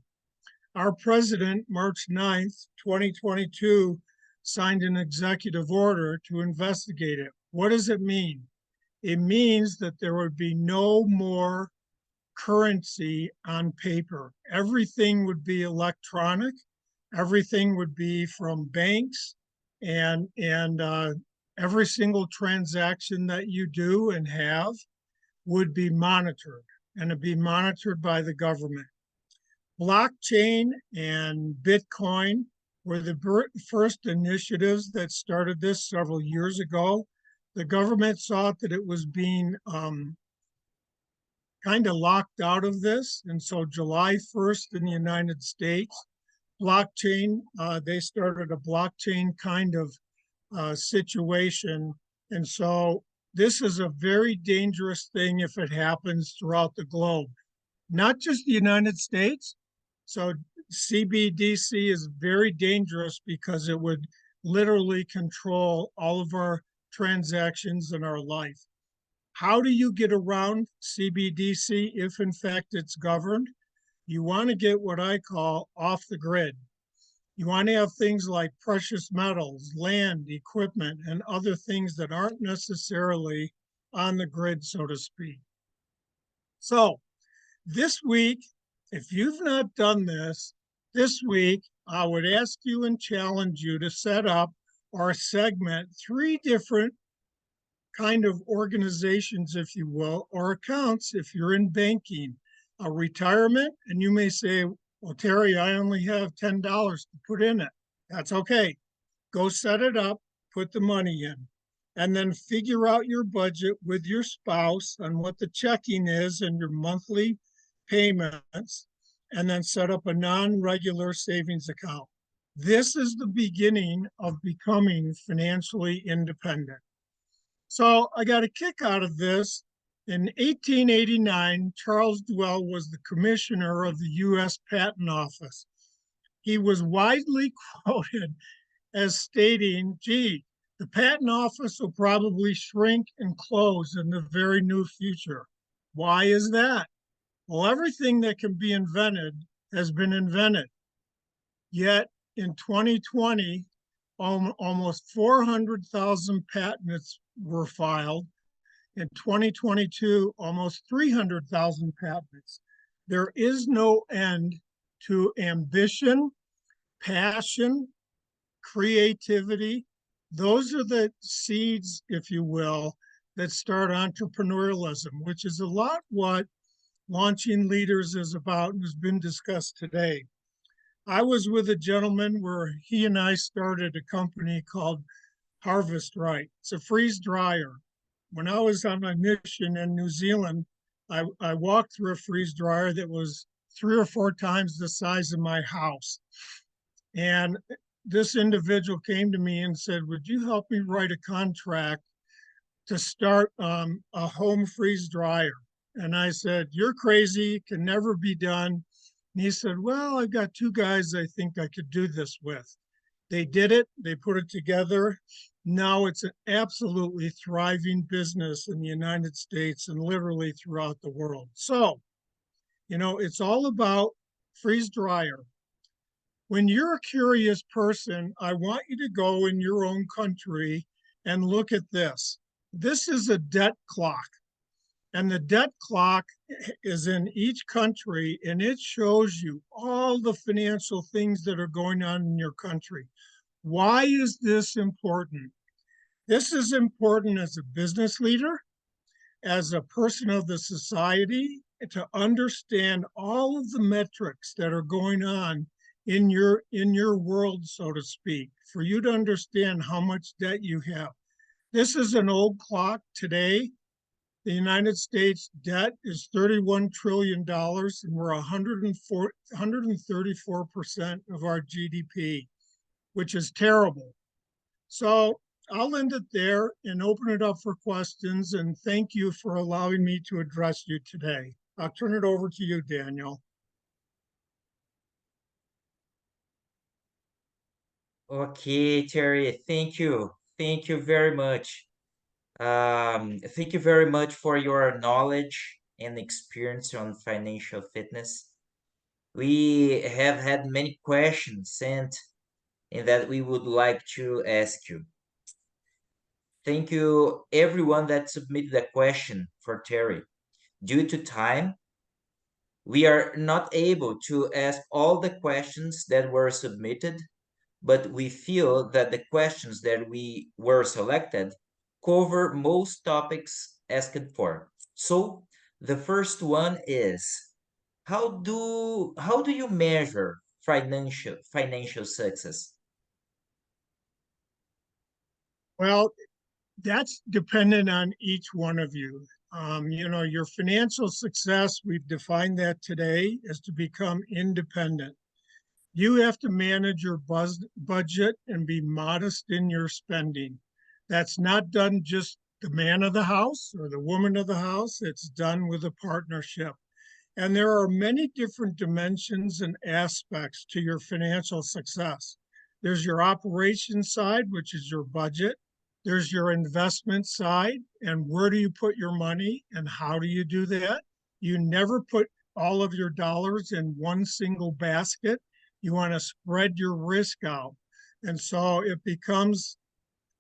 Our president, March 9th, 2022, signed an executive order to investigate it. What does it mean? It means that there would be no more currency on paper. Everything would be electronic. Everything would be from banks, and every single transaction that you do and have would be monitored, and it'd be monitored by the government. Blockchain and Bitcoin were the first initiatives that started this several years ago. The government thought that it was being kind kind of locked out of this. And so July 1st in the United States, blockchain, they started a blockchain kind of situation. And so this is a very dangerous thing if it happens throughout the globe, not just the United States. So CBDC is very dangerous because it would literally control all of our transactions in our life. How do you get around CBDC if in fact it's governed? You want to get what I call off the grid. You want to have things like precious metals, land, equipment, and other things that aren't necessarily on the grid, so to speak. So this week, if you've not done this week, I would ask you and challenge you to set up or segment 3 different kind of organizations, if you will, or accounts if you're in banking. A retirement, and you may say, well, Terry, I only have $10 to put in it. That's okay. Go set it up, put the money in, and then figure out your budget with your spouse on what the checking is and your monthly payments, and then set up a non-regular savings account. This is the beginning of becoming financially independent. So I got a kick out of this. In 1889, Charles Duell was the commissioner of the U.S. Patent Office. He was widely quoted as stating, gee, the Patent Office will probably shrink and close in the very near future. Why is that? Well, everything that can be invented has been invented. Yet in 2020, almost 400,000 patents were filed. In 2022, almost 300,000 patents. There is no end to ambition, passion, creativity. Those are the seeds, if you will, that start entrepreneurialism, which is a lot what Launching Leaders is about and has been discussed today. I was with a gentleman where he and I started a company called Harvest Right. It's a freeze dryer. When I was on my mission in New Zealand, I walked through a freeze dryer that was 3 or 4 times the size of my house. And this individual came to me and said, would you help me write a contract to start a home freeze dryer? And I said, you're crazy, can never be done. And he said, well, I've got 2 guys I think I could do this with. They did it, they put it together. Now it's an absolutely thriving business in the United States and literally throughout the world. So, it's all about freeze dryer. When you're a curious person, I want you to go in your own country and look at this. This is a debt clock. And the debt clock is in each country, and it shows you all the financial things that are going on in your country. Why is this important? This is important as a business leader, as a person of the society, to understand all of the metrics that are going on in your world, so to speak, for you to understand how much debt you have. This is an old clock today. The United States debt is $31 trillion, and we're 134% of our GDP, which is terrible. So I'll end it there and open it up for questions. And thank you for allowing me to address you today. I'll turn it over to you, Daniel. Okay, Terry, thank you. Thank you very much. Thank you very much for your knowledge and experience on financial fitness. We have had many questions sent and that we would like to ask you. Thank you, everyone that submitted a question for Terry. Due to time, we are not able to ask all the questions that were submitted, but we feel that the questions that we were selected cover most topics asked for. So the first one is, how do you measure financial success? Well, that's dependent on each one of you. You know, your financial success, we've defined that today, is to become independent. You have to manage your budget and be modest in your spending. That's not done just the man of the house or the woman of the house, it's done with a partnership. And there are many different dimensions and aspects to your financial success. There's your operation side, which is your budget. There's your investment side, and where do you put your money and how do you do that? You never put all of your dollars in one single basket. You want to spread your risk out. And so it becomes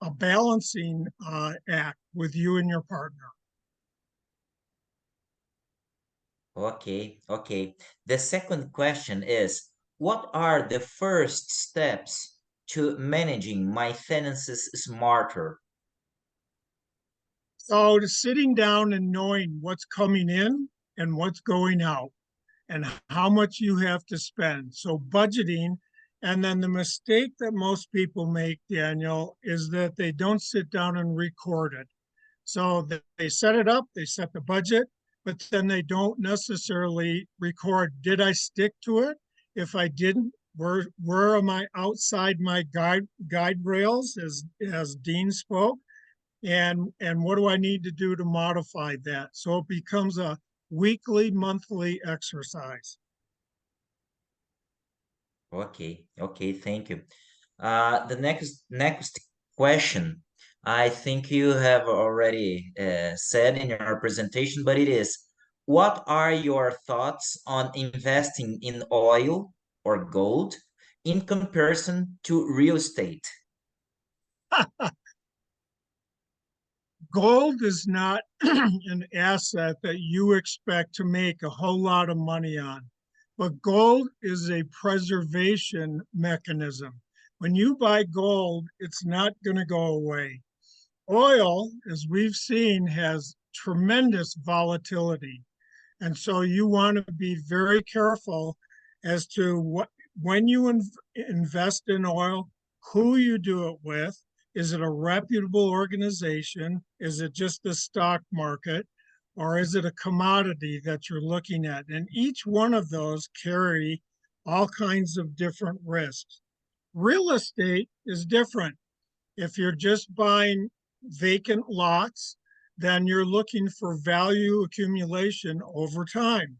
a balancing act with you and your partner. Okay, okay. The second question is, what are the first steps to managing my finances smarter? So to sitting down and knowing what's coming in and what's going out and how much you have to spend. So budgeting. And then the mistake that most people make, Daniel, is that they don't sit down and record it. So they set it up, they set the budget, but then they don't necessarily record, did I stick to it? If I didn't, where am I outside my guide rails, as Dean spoke? And what do I need to do to modify that? So it becomes a weekly, monthly exercise. Okay, okay, thank you. The next question, I think you have already said in your presentation, but it is, what are your thoughts on investing in oil or gold in comparison to real estate? Gold is not an asset that you expect to make a whole lot of money on, but gold is a preservation mechanism. When you buy gold, it's not going to go away. Oil, as we've seen, has tremendous volatility. And so you want to be very careful as to when you invest in oil, who you do it with. Is it a reputable organization? Is it just the stock market? Or is it a commodity that you're looking at? And each one of those carry all kinds of different risks. Real estate is different. If you're just buying vacant lots, then you're looking for value accumulation over time.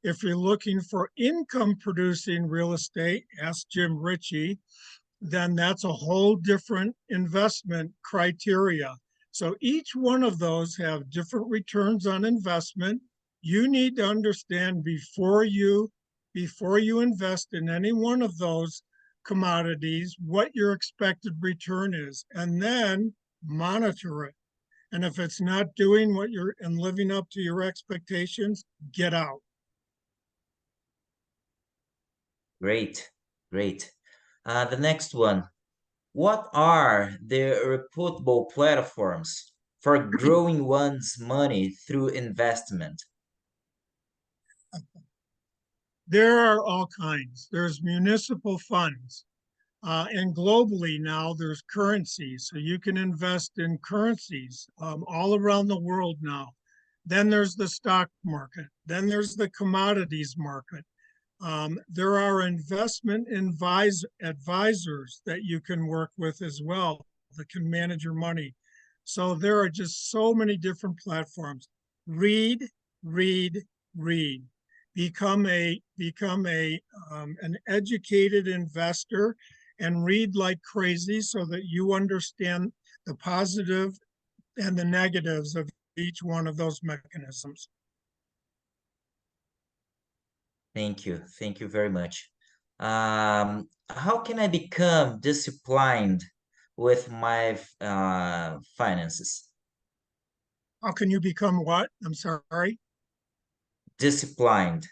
If you're looking for income producing real estate, ask Jim Ritchie, then that's a whole different investment criteria. So each one of those have different returns on investment. You need to understand before you invest in any one of those commodities what your expected return is, and then monitor it. And if it's not doing what you're and living up to your expectations, get out. Great, great. The next one. What are the reputable platforms for growing one's money through investment? There are all kinds. There's municipal funds. And globally now, there's currencies. So you can invest in currencies all around the world now. Then there's the stock market. Then there's the commodities market. There are investment advisors that you can work with as well that can manage your money. So there are just so many different platforms. Read, read, read. Become an educated investor and read like crazy so that you understand the positive and the negatives of each one of those mechanisms. Thank you. Thank you very much. How can I become disciplined with my finances? How can you become what? I'm sorry. Disciplined.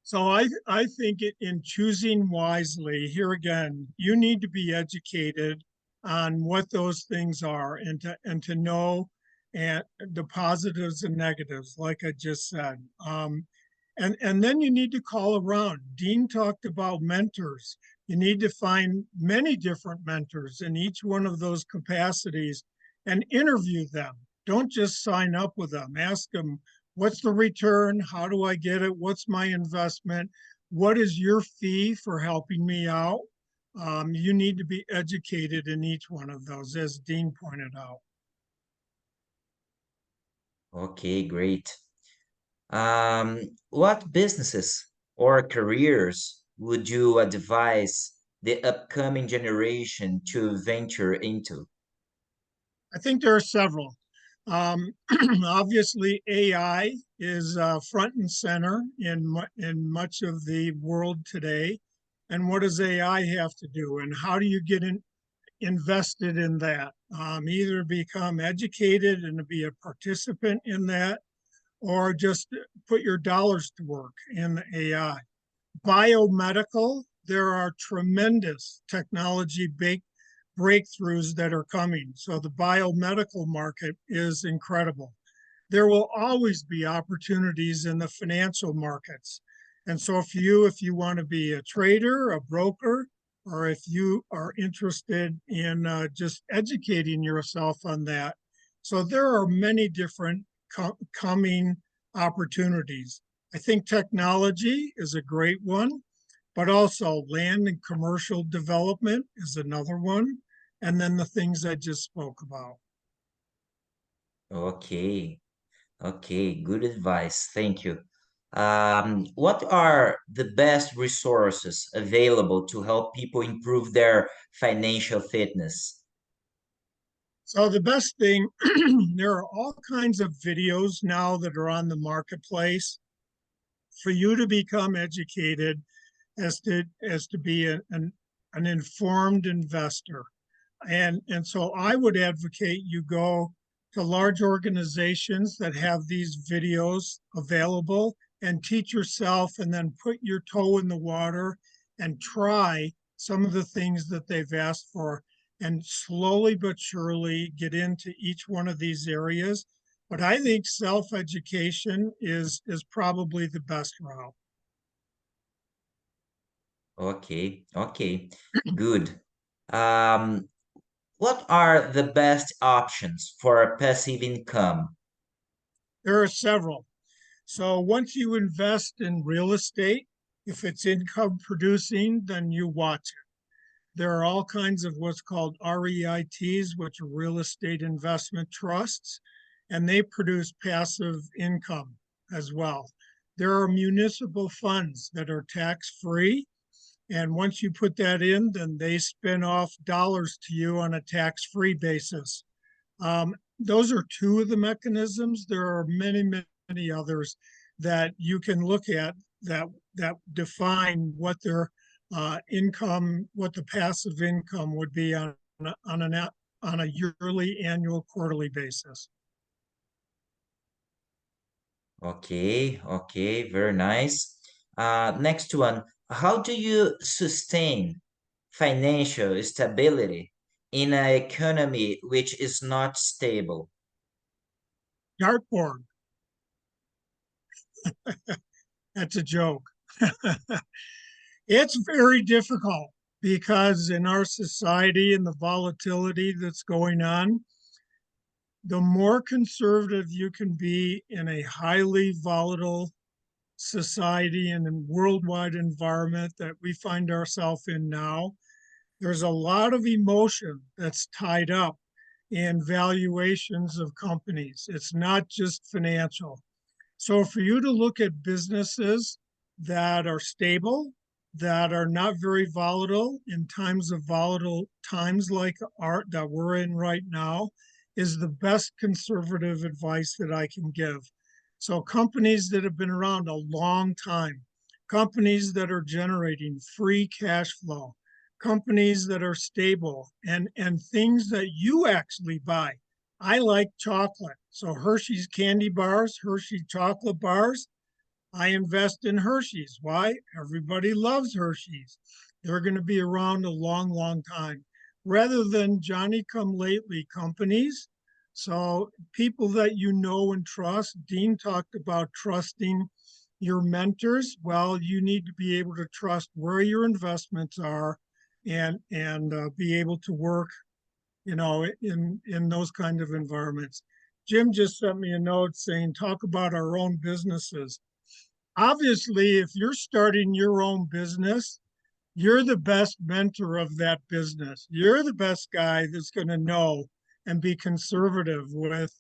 So I think in choosing wisely, here again, you need to be educated on what those things are and to know and the positives and negatives, like I just said. And then you need to call around. Dean talked about mentors. You need to find many different mentors in each one of those capacities and interview them. Don't just sign up with them. Ask them, what's the return? How do I get it? What's my investment? What is your fee for helping me out? You need to be educated in each one of those, as Dean pointed out. Okay, great. What businesses or careers would you advise the upcoming generation to venture into? I think there are several. Um, Obviously, AI is front and center in much of the world today. And what does AI have to do? And how do you get invested in that? Either become educated and be a participant in that, or just put your dollars to work in the AI. Biomedical, there are tremendous technology breakthroughs that are coming. So the biomedical market is incredible. There will always be opportunities in the financial markets. And so if you want to be a trader, a broker, or if you are interested in just educating yourself on that. So there are many different coming opportunities. I think technology is a great one, but also land and commercial development is another one. And then the things I just spoke about. Okay, okay, good advice. Thank you. What are the best resources available to help people improve their financial fitness? So the best thing, there are all kinds of videos now that are on the marketplace for you to become educated as to be an informed investor. And so I would advocate you go to large organizations that have these videos available and teach yourself and then put your toe in the water and try some of the things that they've asked for and slowly but surely get into each one of these areas. But I think self-education is probably the best route. Okay, okay, good. Um, what are the best options for passive income? There are several. So once you invest in real estate, if it's income producing, then you watch it. There are all kinds of what's called REITs, which are real estate investment trusts, and they produce passive income as well. There are municipal funds that are tax free. And once you put that in, then they spin off dollars to you on a tax free basis. Those are two of the mechanisms. There are many, many others that you can look at that define what their income, what the passive income would be on a yearly, annual, quarterly basis. Okay, okay, very nice. Next one, how do you sustain financial stability in an economy which is not stable? Dartboard, that's a joke. It's very difficult because in our society and the volatility that's going on, the more conservative you can be in a highly volatile society and in worldwide environment that we find ourselves in now, there's a lot of emotion that's tied up in valuations of companies. It's not just financial. So for you to look at businesses that are stable, that are not very volatile in times of volatile times like art that we're in right now, is the best conservative advice that I can give. So companies that have been around a long time, companies that are generating free cash flow, companies that are stable and things that you actually buy. I like chocolate. So Hershey's candy bars, Hershey chocolate bars, I invest in Hershey's. Why? Everybody loves Hershey's. They're going to be around a long, long time rather than Johnny come lately companies. So people that you know and trust, Dean talked about trusting Your mentors, well, you need to be able to trust where your investments are and be able to work, you know, in those kind of environments. Jim just sent me a note saying, talk about our own businesses. Obviously, if you're starting your own business, you're the best mentor of that business. You're the best guy that's going to know and be conservative with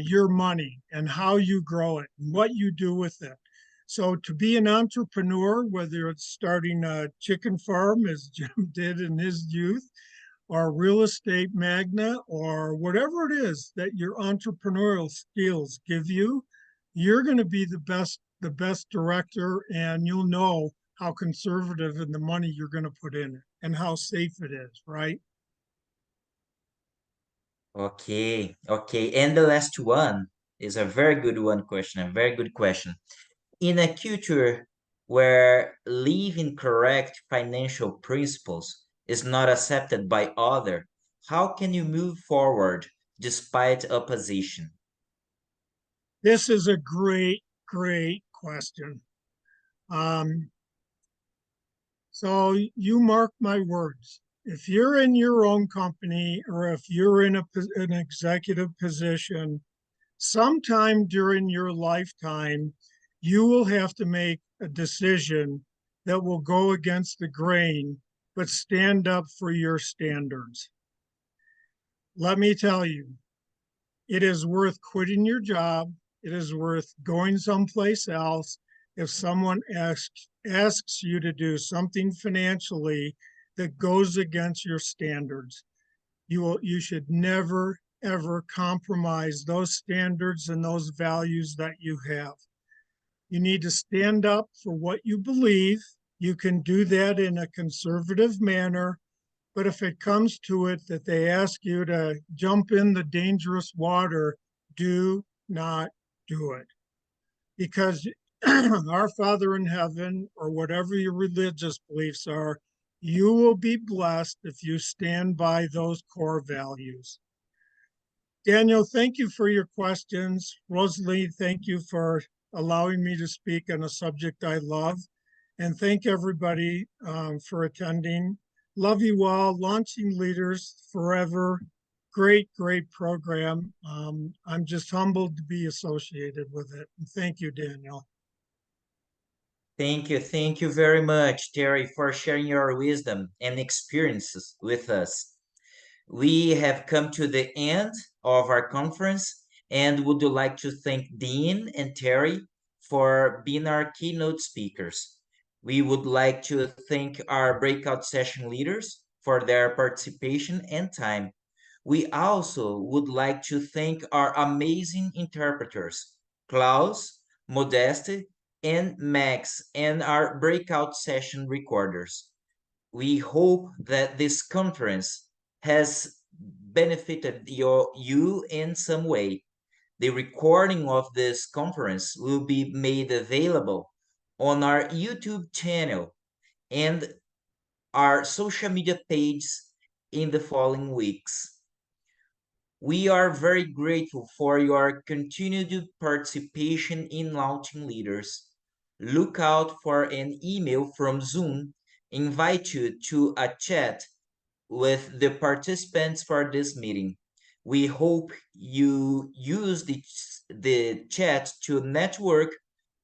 your money and how you grow it and what you do with it. So to be an entrepreneur, whether it's starting a chicken farm as Jim did in his youth, or real estate magnate, or whatever it is that your entrepreneurial skills give you, you're going to be the best director, and you'll know how conservative in the money you're going to put in it and how safe it is, right? Okay, okay. And the last one is a very good one question, a very good question. In a culture where living correct financial principles is not accepted by others, how can you move forward despite opposition? This is a great, great question. So you mark my words. If you're in your own company or if you're in an executive position, sometime during your lifetime, you will have to make a decision that will go against the grain, but stand up for your standards. Let me tell you, it is worth quitting your job. It is worth going someplace else if someone asks you to do something financially that goes against your standards. You should never ever compromise those standards and those values that you have. You need to stand up for what you believe. You can do that in a conservative manner, but if it comes to it that they ask you to jump in the dangerous water, do not do it. Because our Father in heaven, or whatever your religious beliefs are, you will be blessed if you stand by those core values. Daniel, thank you for your questions. Rosalie, thank you for allowing me to speak on a subject I love. And thank everybody for attending. Love you all. Launching Leaders Forever. Great, great program. I'm just humbled to be associated with it. And thank you, Daniel. Thank you very much, Terry, for sharing your wisdom and experiences with us. We have come to the end of our conference and would like to thank Dean and Terry for being our keynote speakers. We would like to thank our breakout session leaders for their participation and time. We also would like to thank our amazing interpreters, Klaus, Modeste, and Max, and our breakout session recorders. We hope that this conference has benefited you in some way. The recording of this conference will be made available on our YouTube channel and our social media page in the following weeks. We are very grateful for your continued participation in Launching Leaders. Look out for an email from Zoom invite you to a chat with the participants for this meeting. We hope you use the chat to network,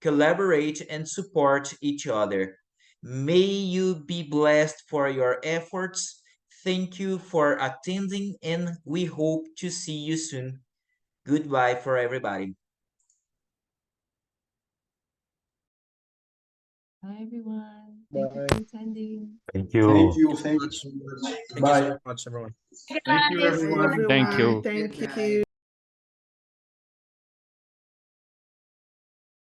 collaborate, and support each other. May you be blessed for your efforts. Thank you for attending, and we hope to see you soon. Goodbye for everybody. Bye, everyone. Bye. Thank you for attending. Thank you. Thank you so much. Thank you Bye. so much, everyone. Thank you, everyone. Thank you. Thank you.